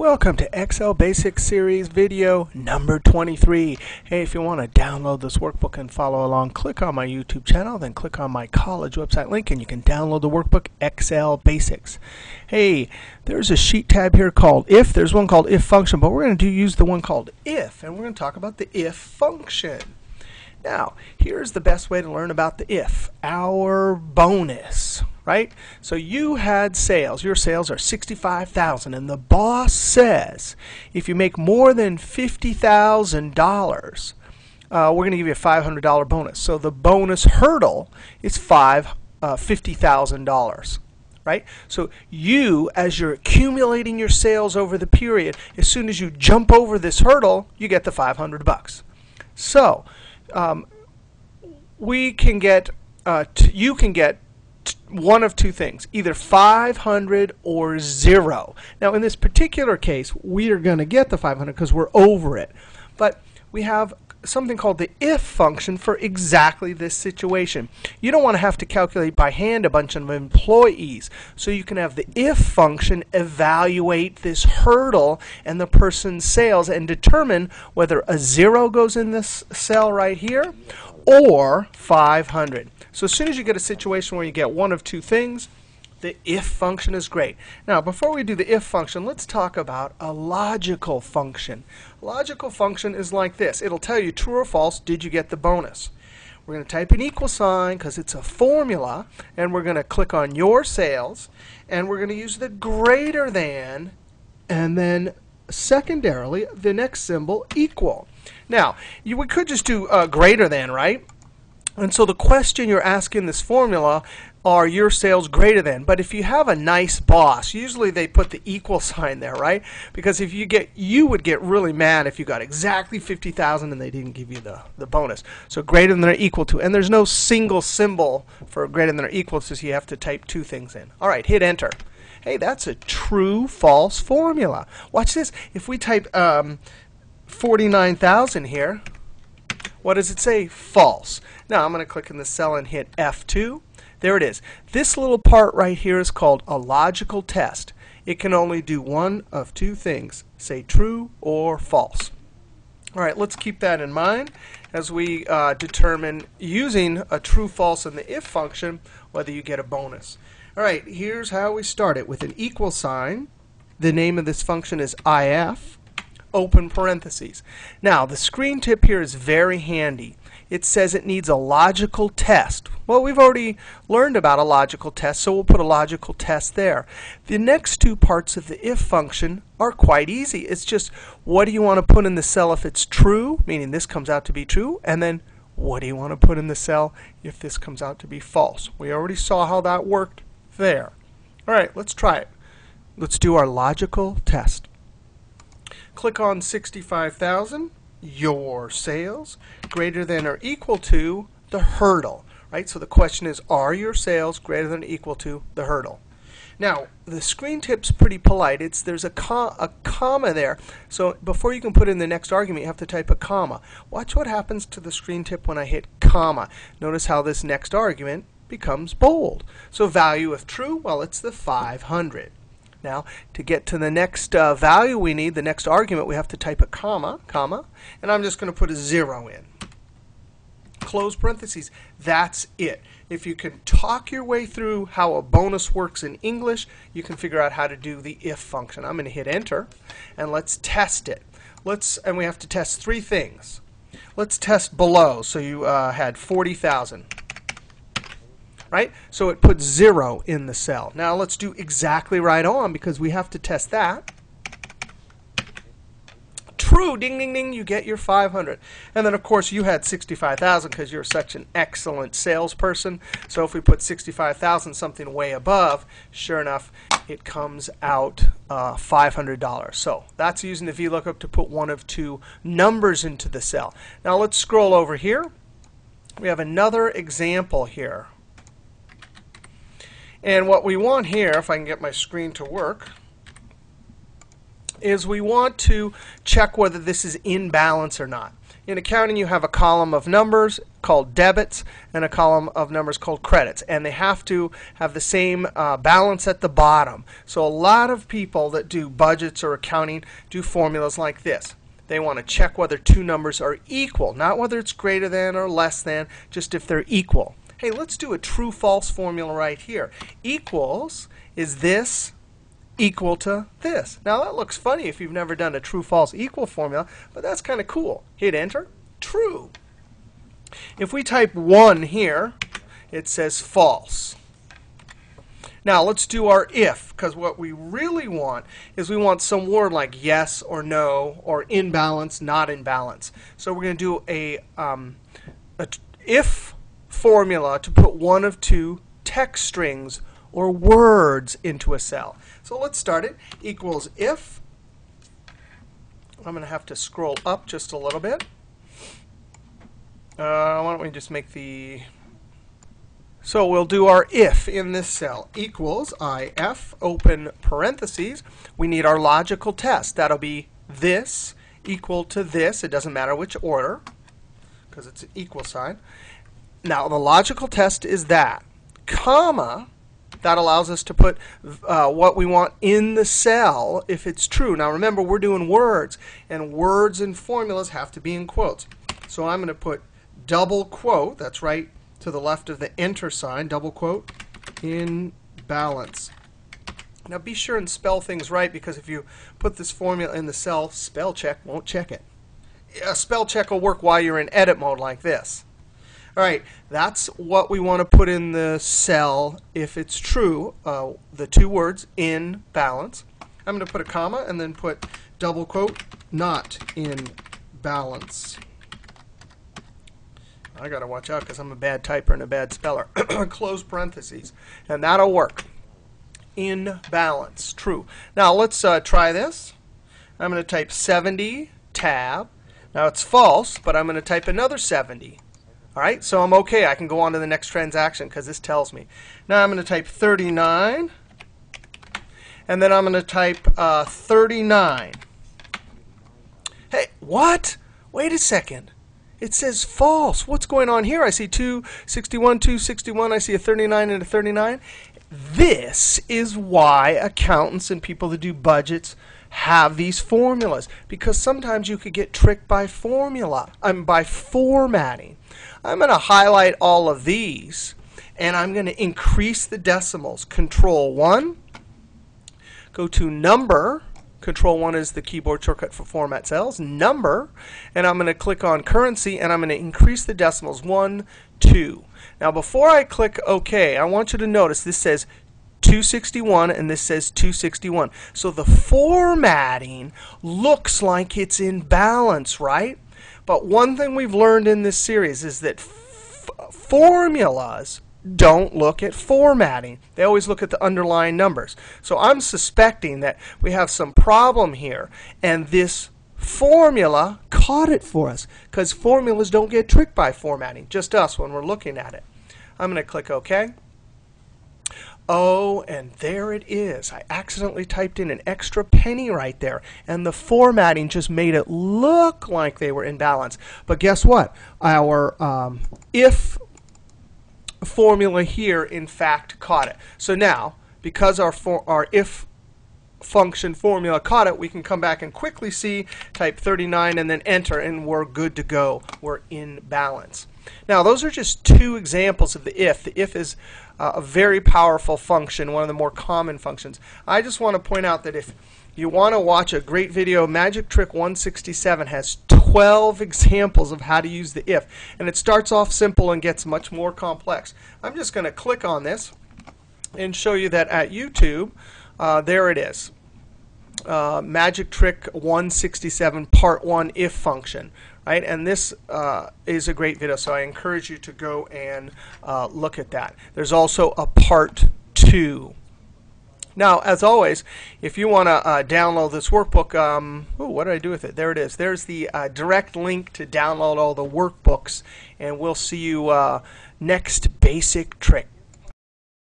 Welcome to Excel Basics Series video number 23. Hey, if you want to download this workbook and follow along, click on my YouTube channel, then click on my college website link and you can download the workbook Excel Basics. Hey, there's a sheet tab here called if. There's one called if function, but we're going to use the one called if, and we're going to talk about the if function. Now, here's the best way to learn about the if, our bonus, right? So you had sales, your sales are $65,000, and the boss says if you make more than $50,000, we're going to give you a $500 bonus. So the bonus hurdle is $50,000. Right? So you, as you're accumulating your sales over the period, as soon as you jump over this hurdle, you get the $500. So we can get, you can get one of two things, either 500 or 0. Now in this particular case, we are going to get the 500 because we're over it. But we have something called the if function for exactly this situation. You don't want to have to calculate by hand a bunch of employees. So you can have the if function evaluate this hurdle and the person's sales and determine whether a 0 goes in this cell right here or 500. So as soon as you get a situation where you get one of two things, the if function is great. Now, before we do the if function, let's talk about a logical function. A logical function is like this. It'll tell you true or false, did you get the bonus? We're going to type an equal sign because it's a formula, and we're going to click on your sales, and we're going to use the greater than, and then secondarily, the next symbol, equal. Now, we could just do greater than, right? And so the question you're asking this formula, are your sales greater than? But if you have a nice boss, usually they put the equal sign there, right? Because if you would get really mad if you got exactly 50,000 and they didn't give you the bonus. So greater than or equal to. And there's no single symbol for greater than or equal to, so you have to type two things in. All right, hit enter. Hey, that's a true false formula. Watch this. If we type 49,000 here, what does it say? False. Now I'm going to click in the cell and hit F2. There it is. This little part right here is called a logical test. It can only do one of two things, say true or false. All right, let's keep that in mind as we determine using a true false in the if function whether you get a bonus. All right, here's how we start it with an equal sign. The name of this function is if, open parentheses. Now the screen tip here is very handy. It says it needs a logical test. Well, we've already learned about a logical test, so we'll put a logical test there. The next two parts of the if function are quite easy. It's just what do you want to put in the cell if it's true, meaning this comes out to be true, and then what do you want to put in the cell if this comes out to be false. We already saw how that worked there. All right, let's try it. Let's do our logical test. Click on 65,000, your sales, greater than or equal to the hurdle. Right? So the question is, are your sales greater than or equal to the hurdle? Now, the screen tip's pretty polite. There's a comma there. So before you can put in the next argument, you have to type a comma. Watch what happens to the screen tip when I hit comma. Notice how this next argument becomes bold. So value if true, well, it's the 500. Now, to get to the next value we need, the next argument, we have to type a comma, and I'm just going to put a 0 in. Close parentheses. That's it. If you can talk your way through how a bonus works in English, you can figure out how to do the if function. I'm going to hit enter, and let's test it. And we have to test three things. Let's test below. So you had 40,000. Right? So it puts 0 in the cell. Now let's do exactly right on because we have to test that. True, ding, ding, ding, you get your 500. And then of course you had 65,000 because you're such an excellent salesperson. So if we put 65,000 something way above, sure enough, it comes out $500. So that's using the VLOOKUP to put one of two numbers into the cell. Now let's scroll over here. We have another example here. And what we want here, if I can get my screen to work, is we want to check whether this is in balance or not. In accounting, you have a column of numbers called debits and a column of numbers called credits. And they have to have the same balance at the bottom. So a lot of people that do budgets or accounting do formulas like this. They want to check whether two numbers are equal, not whether it's greater than or less than, just if they're equal. Hey, let's do a true-false formula right here. Equals is this equal to this. Now that looks funny if you've never done a true-false equal formula, but that's kind of cool. Hit enter. True. If we type 1 here, it says false. Now let's do our if, because what we really want is we want some word like yes or no or in balance, not in balance. So we're going to do a if formula to put one of two text strings or words into a cell. So let's start it. Equals if. I'm going to have to scroll up just a little bit. Why don't we just make the... So we'll do our if in this cell. Equals if, open parentheses. We need our logical test. That'll be this equal to this. It doesn't matter which order, because it's an equal sign. Now the logical test is that, comma. That allows us to put what we want in the cell if it's true. Now remember, we're doing words, and words and formulas have to be in quotes. So I'm going to put double quote, that's right to the left of the enter sign, double quote, in balance. Now be sure and spell things right, because if you put this formula in the cell, spell check won't check it. A spell check will work while you're in edit mode like this. All right, that's what we want to put in the cell if it's true, the two words in balance. I'm going to put a comma and then put double quote, not in balance. I got to watch out because I'm a bad typer and a bad speller. Close parentheses, and that'll work. In balance, true. Now let's try this. I'm going to type 70 tab. Now it's false, but I'm going to type another 70. All right, so I'm OK. I can go on to the next transaction because this tells me. Now I'm going to type 39, and then I'm going to type 39. Hey, what? Wait a second. It says false. What's going on here? I see 261, 261. I see a 39 and a 39. This is why accountants and people that do budgets have these formulas, because sometimes you could get tricked by by formatting. I'm going to highlight all of these, and I'm going to increase the decimals. Control 1, go to number. Control 1 is the keyboard shortcut for format cells. Number, and I'm going to click on currency, and I'm going to increase the decimals. 1, 2. Now before I click OK, I want you to notice this says 261 and this says 261. So the formatting looks like it's in balance, right? But one thing we've learned in this series is that formulas don't look at formatting. They always look at the underlying numbers. So I'm suspecting that we have some problem here, and this formula caught it for us, because formulas don't get tricked by formatting, just us when we're looking at it. I'm going to click OK. Oh, and there it is. I accidentally typed in an extra penny right there, and the formatting just made it look like they were in balance. But guess what? Our if formula here, in fact, caught it. So now, because our if function formula caught it, we can come back and quickly see, type 39, and then enter, and we're good to go. We're in balance. Now, those are just two examples of the if. The if is a very powerful function, one of the more common functions. I just want to point out that if you want to watch a great video, Magic Trick 167 has 12 examples of how to use the if. And it starts off simple and gets much more complex. I'm just going to click on this and show you that at YouTube, there it is. Magic Trick 167 Part 1 if function. Right? And this is a great video, so I encourage you to go and look at that. There's also a Part 2. Now, as always, if you want to download this workbook, what did I do with it? There it is. There's the direct link to download all the workbooks, and we'll see you next basic trick.